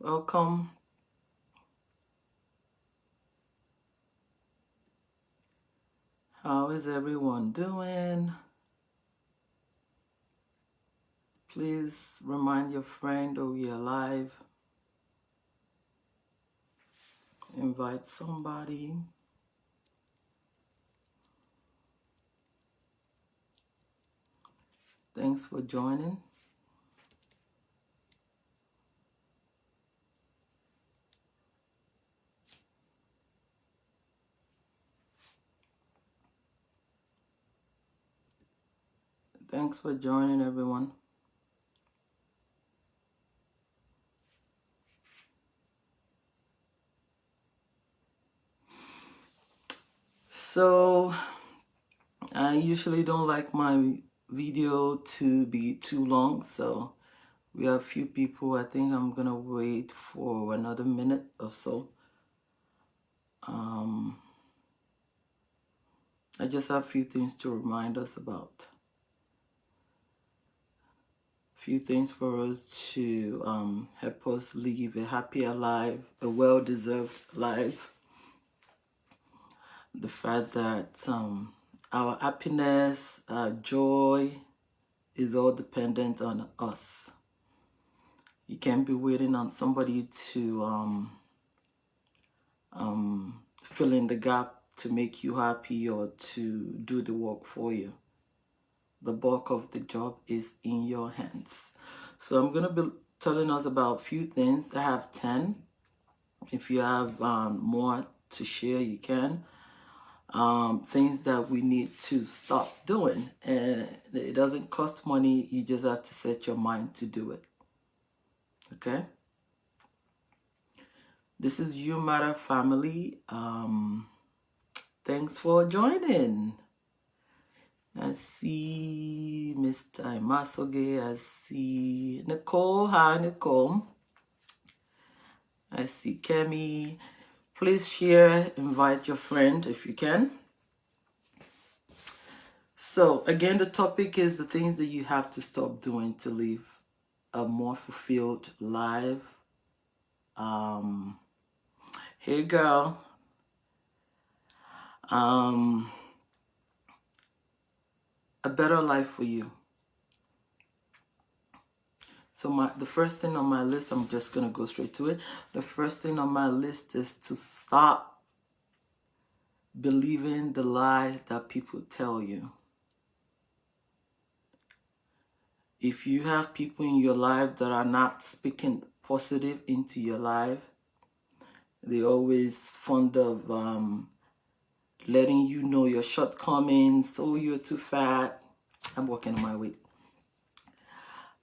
Welcome. How is everyone doing? Please remind your friend we are live. Invite somebody. Thanks for joining. Thanks for joining, everyone. So, I usually don't like my video to be too long, so we have a few people. I think I'm gonna wait for another minute or so. I just have a few things to remind us about. Few things for us to help us live a happier life, a well-deserved life. The fact that our happiness, our joy is all dependent on us. You can't be waiting on somebody to fill in the gap to make you happy or to do the work for you. The bulk of the job is in your hands. So I'm going to be telling us about a few things. I have 10. If you have more to share, you can. Things that we need to stop doing. And it doesn't cost money. You just have to set your mind to do it. Okay? This is You Matter family. Thanks for joining. I see Mr. Imasoge. I see Nicole. Hi, Nicole. I see Kemi. Please share, invite your friend if you can. So again, the topic is the things that you have to stop doing to live a more fulfilled life. Hey girl. A better life for you. So the first thing on my list, I'm just going to go straight to it. The first thing on my list is to stop believing the lies that people tell you. If you have people in your life that are not speaking positive into your life, they always fond of letting you know your shortcomings. Oh, you're too fat. I'm working on my weight.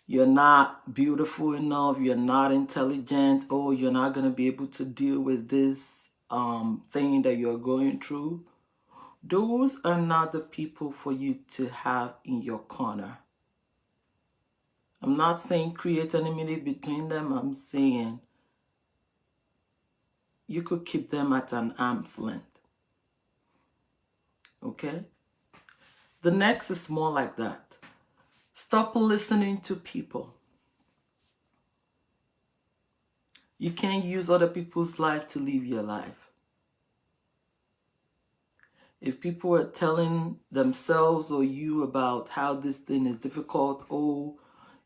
You're not beautiful enough. You're not intelligent. Oh, you're not going to be able to deal with this thing that you're going through. Those are not the people for you to have in your corner. I'm not saying create an enmity between them. I'm saying you could keep them at an arm's length. Okay? The next is more like that. Stop listening to people. You can't use other people's life to live your life. If people are telling themselves or you about how this thing is difficult, oh,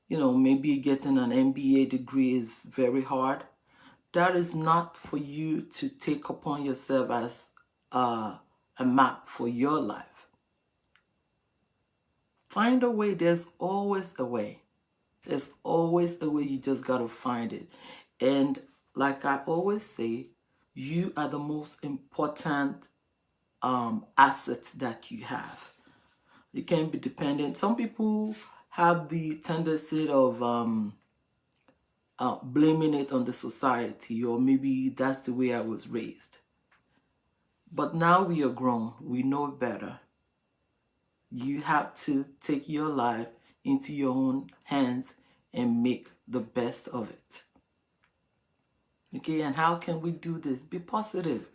maybe getting an MBA degree is very hard, that is not for you to take upon yourself as a map for your life. Find a way. There's always a way. There's always a way. You just got to find it. And like I always say, you are the most important asset that you have. You can't be dependent. Some people have the tendency of blaming it on the society, or maybe that's the way I was raised. But now we are grown. We know better. You have to take your life into your own hands and make the best of it. Okay, and how can we do this? Be positive.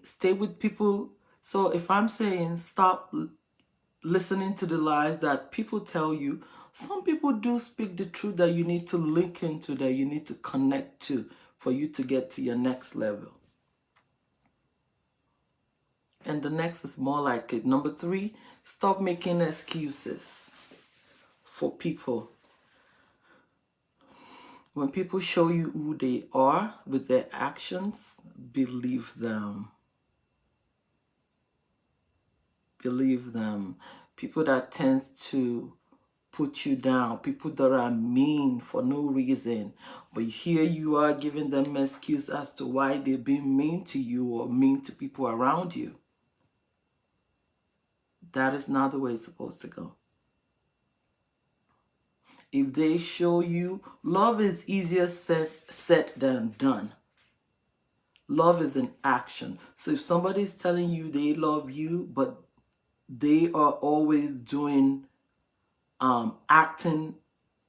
Stay with people. So if I'm saying stop listening to the lies that people tell you, Some people do speak the truth that you need to link into, that you need to connect to for you to get to your next level. And the next is more like it. Number 3, stop making excuses for people. When people show you who they are with their actions, believe them. Believe them. People that tends to put you down, people that are mean for no reason, but here you are giving them an excuse as to why they're being mean to you or mean to people around you. That is not the way it's supposed to go. If they show you, love is easier said than done. Love is an action. So if somebody's telling you they love you, but they are always doing, acting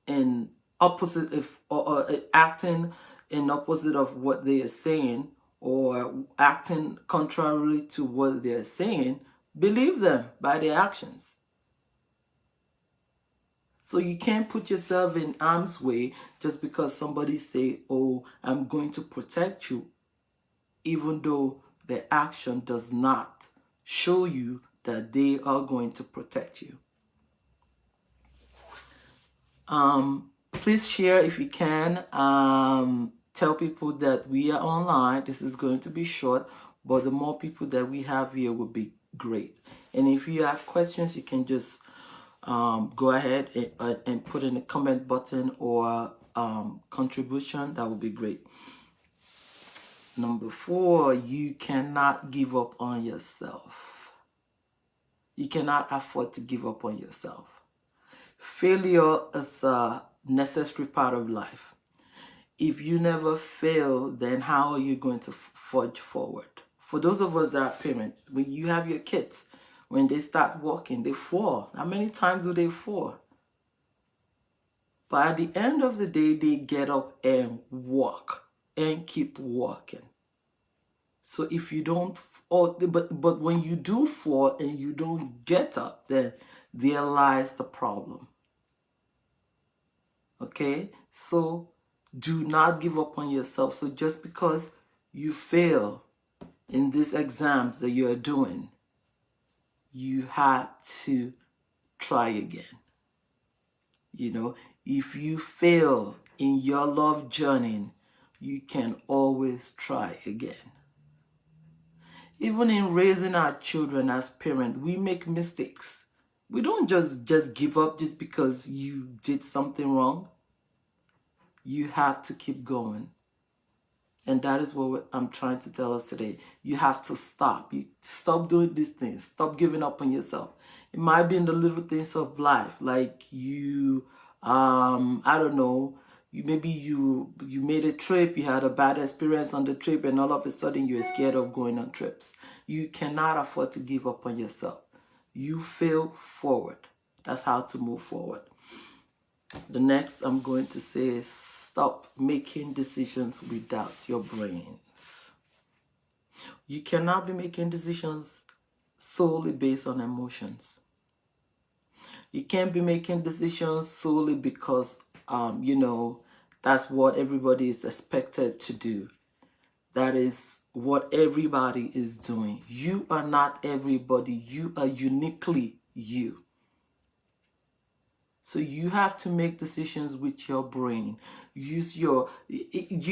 in opposite, or acting in opposite of what they are saying, or acting contrarily to what they're saying, believe them by their actions. So you can't put yourself in harm's way just because somebody say, oh, I'm going to protect you, even though their action does not show you that they are going to protect you. Please share if you can. Tell people that we are online. This is going to be short, but the more people that we have here would be great. And if you have questions, you can just go ahead and put in the comment button or contribution. That would be great. Number 4, you cannot give up on yourself. You cannot afford to give up on yourself. Failure is a necessary part of life. If you never fail, then how are you going to forge forward? For those of us that are parents, when you have your kids, when they start walking, they fall. How many times do they fall? But at the end of the day, they get up and walk and keep walking. So if you don't, but when you do fall and you don't get up, then there lies the problem. Okay? So do not give up on yourself. So just because you fail in these exams that you're doing, you have to try again. You know, if you fail in your love journey, you can always try again. Even in raising our children as parents, we make mistakes. We don't just give up just because you did something wrong. You have to keep going. And that is what I'm trying to tell us today. You have to stop. You stop doing these things. Stop giving up on yourself. It might be in the little things of life, like you, I don't know, maybe you made a trip, you had a bad experience on the trip, and all of a sudden you're scared of going on trips. You cannot afford to give up on yourself. You fail forward. That's how to move forward. The next I'm going to say is stop making decisions without your brains. You cannot be making decisions solely based on emotions. You can't be making decisions solely because, that's what everybody is expected to do. That is what everybody is doing. You are not everybody. You are uniquely you. So you have to make decisions with your brain. You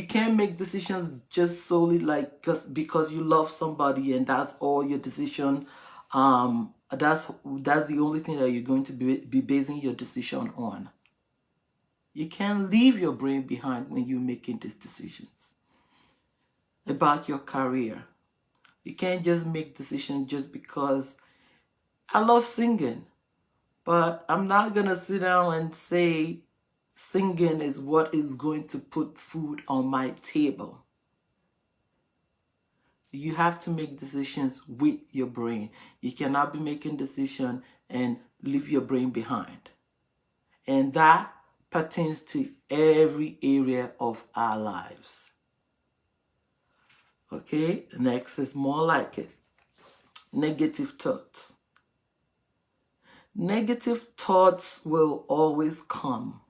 can't make decisions just solely like because you love somebody and that's all your decision. That's the only thing that you're going to be basing your decision on. You can't leave your brain behind when you're making these decisions about your career. You can't just make decisions just because I love singing. But I'm not going to sit down and say singing is what is going to put food on my table. You have to make decisions with your brain. You cannot be making decisions and leave your brain behind. And that pertains to every area of our lives. Okay, next is more like it. Negative thoughts. Negative thoughts will always come,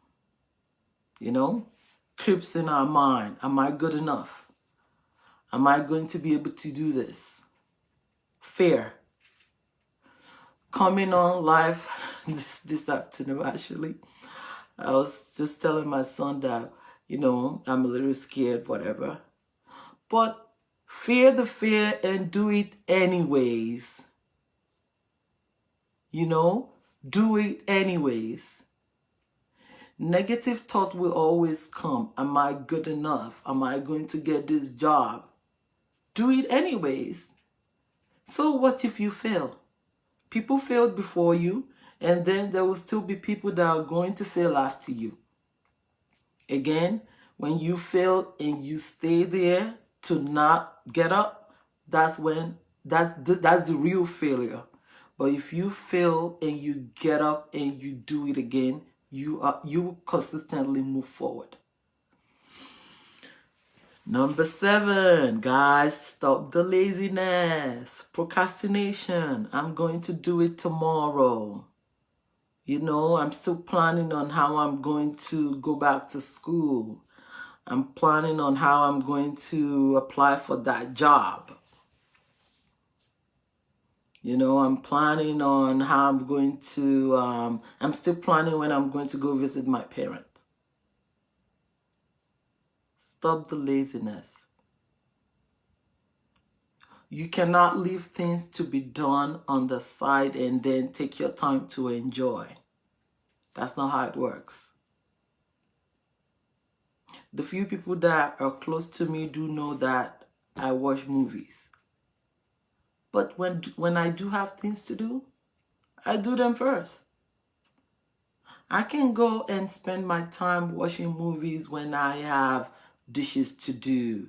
creeps in our mind. Am I good enough? Am I going to be able to do this? Fear. Coming on live this afternoon, actually, I was just telling my son that, I'm a little scared, whatever. But fear the fear and do it anyways. Do it anyways. Negative thought will always come. Am I good enough? Am I going to get this job? Do it anyways. So what if you fail? People failed before you, and then there will still be people that are going to fail after you. Again, when you fail and you stay there to not get up, that's the real failure. But if you fail and you get up and you do it again, you consistently move forward. Number 7, guys, stop the laziness, procrastination. I'm going to do it tomorrow. I'm still planning on how I'm going to go back to school. I'm planning on how I'm going to apply for that job. I'm planning on how I'm going to, I'm still planning when I'm going to go visit my parents. Stop the laziness. You cannot leave things to be done on the side and then take your time to enjoy. That's not how it works. The few people that are close to me do know that I watch movies. But when I do have things to do, I do them first. I can go and spend my time watching movies when I have dishes to do.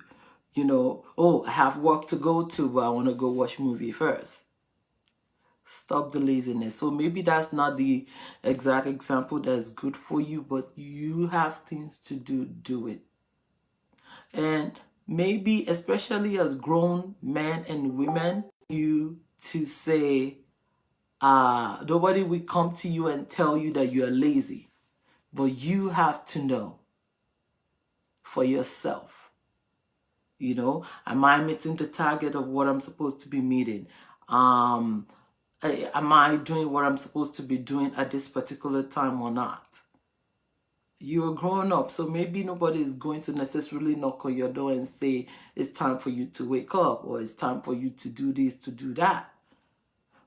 I have work to go to, but I want to go watch movie first. Stop the laziness. So maybe that's not the exact example that's good for you, but you have things to do it. And maybe, especially as grown men and women, you to say, nobody will come to you and tell you that you're lazy, but you have to know for yourself. Am I meeting the target of what I'm supposed to be meeting? Am I doing what I'm supposed to be doing at this particular time or not? You're grown up, so maybe nobody is going to necessarily knock on your door and say it's time for you to wake up or it's time for you to do this, to do that.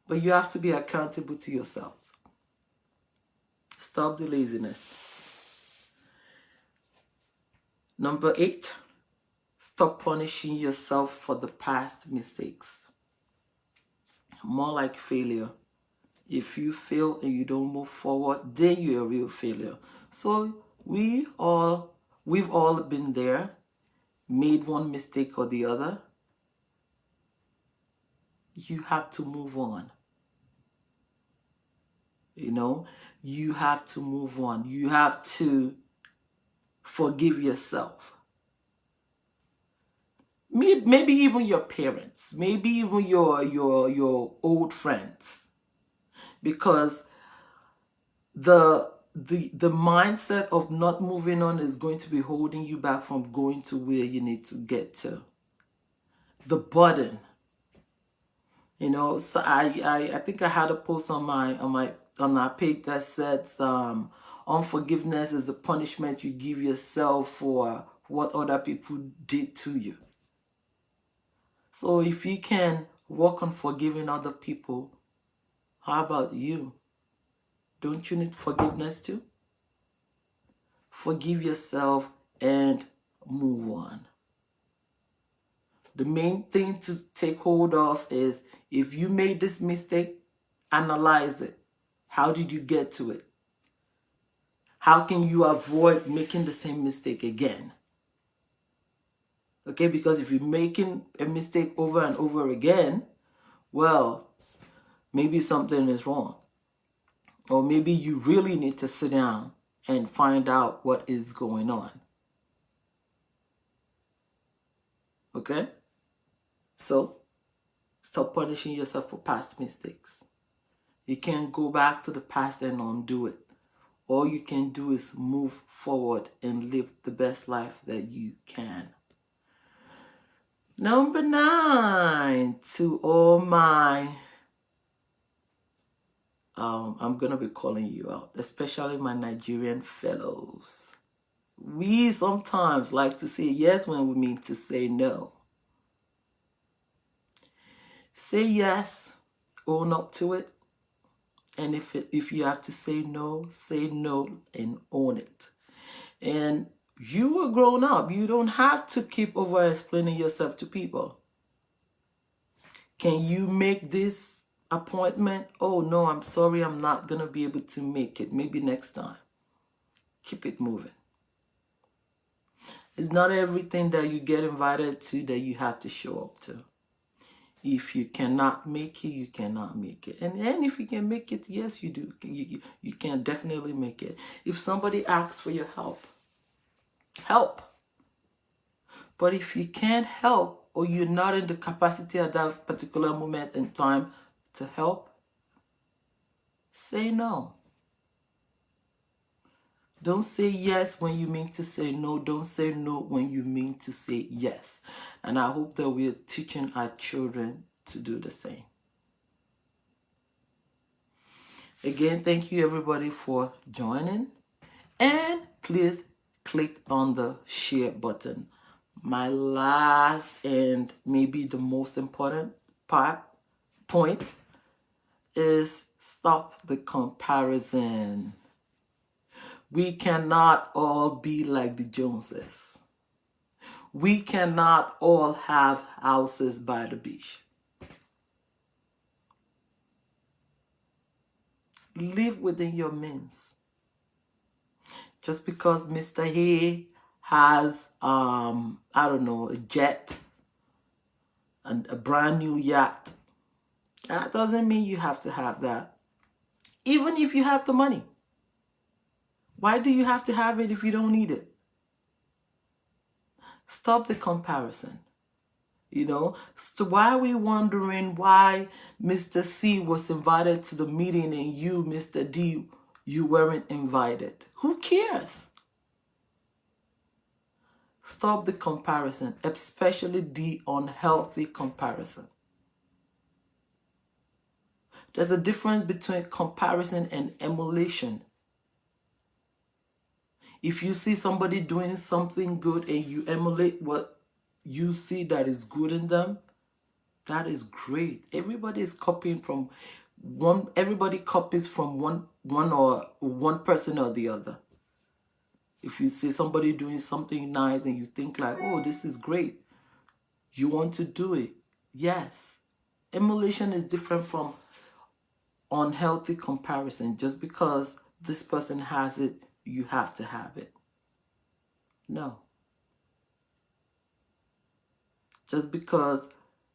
But you have to be accountable to yourselves. Stop the laziness. Number 8, stop punishing yourself for the past mistakes. More like failure. If you fail and you don't move forward, then you're a real failure. So we've all been there, made one mistake or the other. You have to move on. You have to move on. You have to forgive yourself. Maybe even your parents, maybe even your old friends, because the mindset of not moving on is going to be holding you back from going to where you need to get to. The burden, So I think I had a post on our page that says unforgiveness is the punishment you give yourself for what other people did to you. So if you can work on forgiving other people, how about you? Don't you need forgiveness too? Forgive yourself and move on. The main thing to take hold of is, if you made this mistake, analyze it. How did you get to it? How can you avoid making the same mistake again? Okay, because if you're making a mistake over and over again, well, maybe something is wrong. Or maybe you really need to sit down and find out what is going on. Okay? So, stop punishing yourself for past mistakes. You can't go back to the past and undo it. All you can do is move forward and live the best life that you can. Number 9, to all my, I'm going to be calling you out, especially my Nigerian fellows. We sometimes like to say yes when we mean to say no. Say yes, own up to it. And if you have to say no and own it. And you are grown up. You don't have to keep over explaining yourself to people. Can you make this appointment? Oh, no, I'm sorry. I'm not going to be able to make it. Maybe next time. Keep it moving. It's not everything that you get invited to that you have to show up to. If you cannot make it, you cannot make it. And if you can make it, yes, you do. You can definitely make it. If somebody asks for your help, help. But if you can't help, or you're not in the capacity at that particular moment in time to help, say no. Don't say yes when you mean to say no. Don't say no when you mean to say yes. And I hope that we're teaching our children to do the same. Again, thank you everybody for joining. And please click on the share button. My last and maybe the most important point is stop the comparison. We cannot all be like the Joneses. We cannot all have houses by the beach. Live within your means. Just because Mr. A has, I don't know, a jet and a brand new yacht, that doesn't mean you have to have that. Even if you have the money. Why do you have to have it if you don't need it? Stop the comparison. You know, so why are we wondering why Mr. C was invited to the meeting and you, Mr. D, you weren't invited? Who cares? Stop the comparison, especially the unhealthy comparison. There's a difference between comparison and emulation. If you see somebody doing something good and you emulate what you see that is good in them, that is great. Everybody is copying from one. Everybody copies from one person or the other. If you see somebody doing something nice and you think like, oh, this is great, you want to do it. Yes. Emulation is different from unhealthy comparison. Just because this person has it, you have to have it. No. Just because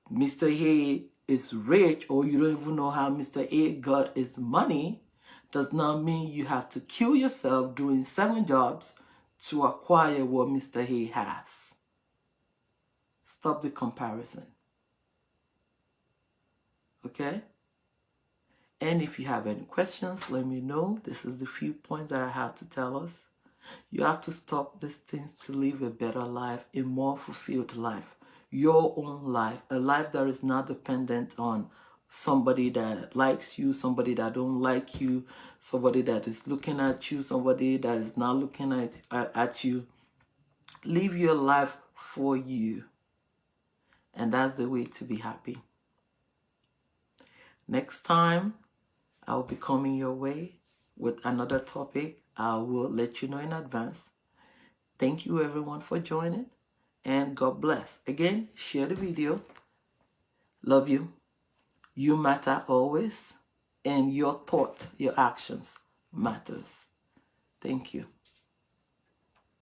Mr. A is rich or you don't even know how Mr. A got his money does not mean you have to kill yourself doing 7 jobs to acquire what Mr. A has. Stop the comparison. Okay? And if you have any questions, let me know. This is the few points that I have to tell us. You have to stop these things to live a better life, a more fulfilled life. Your own life, a life that is not dependent on somebody that likes you, somebody that don't like you, somebody that is looking at you, somebody that is not looking at you. Live your life for you. And that's the way to be happy. Next time, I'll be coming your way with another topic. I will let you know in advance. Thank you everyone for joining, and God bless. Again, share the video. Love you. You matter always, and your thought, your actions matters. Thank you.